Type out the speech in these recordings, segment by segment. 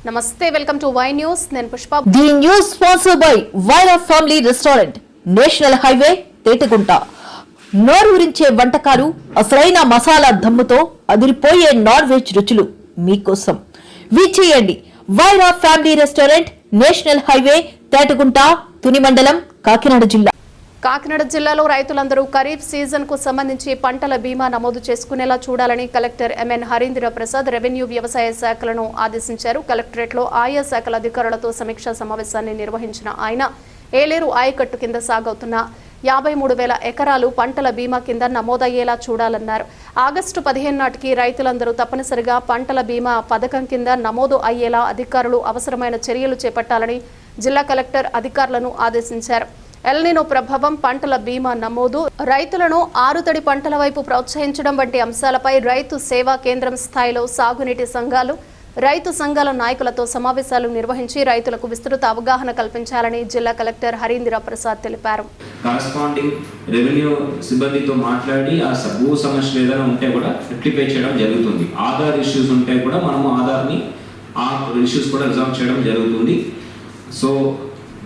నమస్తే, welcome to Y news. నేను Pushpa. The news sponsored by Wyra family restaurant, national highway, Tetagunta. నోరూరించే వంటకాలు, అసలైన మసాలా దమ్ముతో అదిరిపోయే నాన్ వెజ్ రుచులు మీకోసం. విచ్చేయండి Wyra family restaurant, national highway, Tetagunta, Tuni మండలం, కాకినాడ జిల్లా. కాకినాడ జిల్లాలో రైతులందరూ ఖరీఫ్ సీజన్ కు సంబంధించి పంటల బీమా నమోదు చేసుకునేలా చూడాలని collector MN Harindra Prasad revenue, వ్యవసాయ శాఖలను ఆదేశించారు. కలెక్టరేట్ లో ఆయా శాఖల అధికారులతో సమీక్షా సమావేశాన్ని నిర్వహించిన ఆయన ఏలేరు ఆయకట్టు కింద సాగవుతున్న 53,000 ఎకరాలు పంటల బీమా కింద నమోదయ్యేలా చూడాలన్నారు. ఆగస్టు 15 నాటికి రైతులందరూ తప్పనిసరిగా పంటల బీమా పథకం కింద నమోదు అయ్యేలా అధికారులు అవసరమైన చర్యలు చేపట్టాలని జిల్లా కలెక్టర్ అధికారులను ఆదేశించారు. ఎల్నినో ప్రభావం, పంటల బీమా నమోదు, రైతులను ఆరుతడి పంటల వైపు ప్రోత్సహించడం వంటి అంశాలపై రైతు సేవా కేంద్రం స్థాయిలో సాగునీటి సంఘాలు, రైతు సంఘాల నాయకులతో సమావేశాలు నిర్వహించి రైతులకు విస్తృత అవగాహన కల్పించాలని జిల్లా కలెక్టర్ హరీంద్ర ప్రసాద్ తెలిపారు. కరస్పాండింగ్ రెవెన్యూ సిబ్బందితో మాట్లాడి ఆ భూ సమస్యలు ఏదైనా ఉంటే కూడా రెక్టిఫై చేయడం జరుగుతుంది. ఆధార్ ఇష్యూస్ ఉంటే కూడా మనము ఆధార్ని ఆ ఇష్యూస్ కూడా రిజాల్వ్ చేయడం జరుగుతుంది. So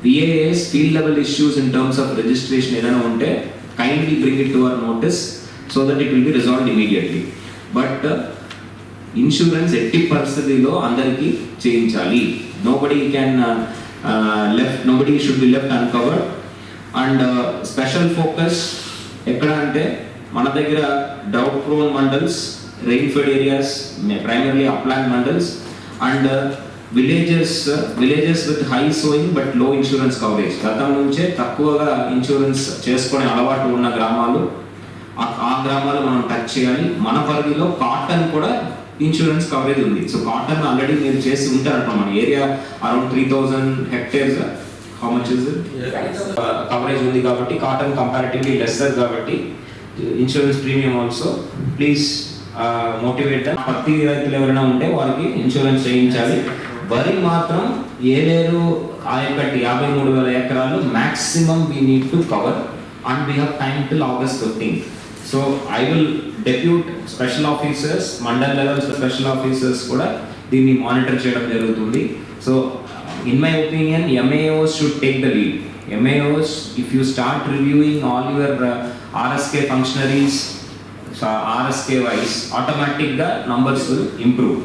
VAS field level issues in terms of registration ఏదైనా ఉంటే kindly bring it to our notice so that it will be resolved immediately. But insurance ఎట్టి పరిస్థితిలో అందరికీ చేయించాలి. nobody should be left uncovered. And special focus ఎక్కడ అంటే మన దగ్గర drought prone mandals, rainfed areas, primarily upland mandals, and villages with high sowing but low insurance coverage. గతం నుంచే తక్కువగా ఇన్సూరెన్స్ చేసుకునే అలవాటు ఉన్న గ్రామాలు, ఆ గ్రామాలు మనం టచ్ చేయాలి. మన పరిధిలో కాటన్ కూడా ఇన్సూరెన్స్ కవరేజ్ ఉంది. సో కాటన్ ఆల్రెడీ మీరు చేసి ఉంటారంట. మన area around 3,000 hectares. How much is it coverage ఉంది కాబట్టి కాటన్ కంపారిటివ్లీ లెస్సర్ కాబట్టి insurance premium also please motivate. పత్తి రైతులు ఎవరైనా ఉంటే వారికి ఇన్సూరెన్స్ చేయించాలి. వరి మాత్రం ఏలేరు ఆయకట్టి 53,000 ఎకరాలు maximum we need to cover and we have time till August 15th. So I will depute special officers, mandal level special officers కూడా దీన్ని మానిటర్ చేయడం జరుగుతుంది. So in my opinion MAOs should take the lead. MAOs, if you start reviewing all your RSK functionaries, RSK wise, automatic numbers will improve.